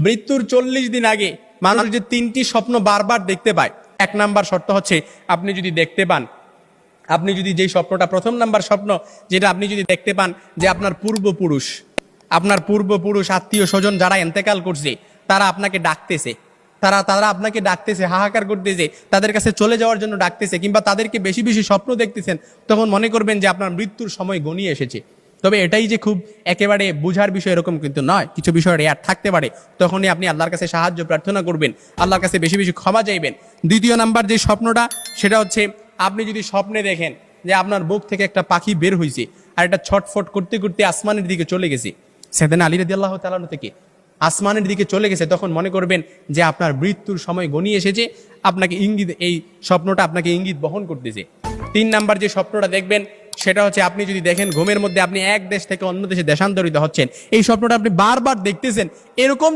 মৃত্যুর 40 দিন আগে মানুষ যে 3টি স্বপ্ন বারবার দেখতে পায়, 1 নাম্বার শর্ত হচ্ছে আপনি যদি দেখতে পান, আপনি যদি যেই স্বপ্নটা, প্রথম নাম্বার স্বপ্ন যেটা আপনি যদি দেখতে পান যে আপনার পূর্বপুরুষ আত্মীয় স্বজন যারা ইন্তেকাল করছে তারা আপনাকে ডাকতেছে, তারা আপনাকে ডাকতেছে, হাহাকার করতেছে, তাদের কাছে চলে যাওয়ার জন্য ডাকতেছে, কিংবা তাদেরকে বেশি বেশি স্বপ্ন দেখতেছেন, তখন মনে করবেন যে আপনার মৃত্যুর সময় গনিয়ে এসেছে। তবে এটাই যে খুব একেবারে বোঝার বিষয় এরকম কিন্তু নয়, কিছু বিষয় রেয়ার থাকতে পারে। তখনই আপনি আল্লাহর কাছে সাহায্য প্রার্থনা করবেন, আল্লাহর কাছে বেশি বেশি ক্ষমা চাইবেন। দ্বিতীয় নাম্বার যে স্বপ্নটা, সেটা হচ্ছে আপনি যদি স্বপ্নে দেখেন যে আপনার বুক থেকে একটা পাখি বের হয়েছে আর এটা ছটফট করতে করতে আসমানের দিকে চলে গেছে, সাইয়েদনা আলী রাদিয়াল্লাহু তাআলা থেকে আসমানের দিকে চলে গেছে, তখন মনে করবেন যে আপনার মৃত্যুর সময় গনিয়ে এসেছে, আপনাকে ইঙ্গিত, এই স্বপ্নটা আপনাকে ইঙ্গিত বহন করতেছে। 3 নাম্বার যে স্বপ্নটা দেখবেন সেটা হচ্ছে আপনি যদি দেখেন ঘুমের মধ্যে আপনি এক দেশ থেকে অন্য দেশে দেশান্তরিত হচ্ছেন, এই স্বপ্নটা আপনি বারবার দেখতেছেন, এরকম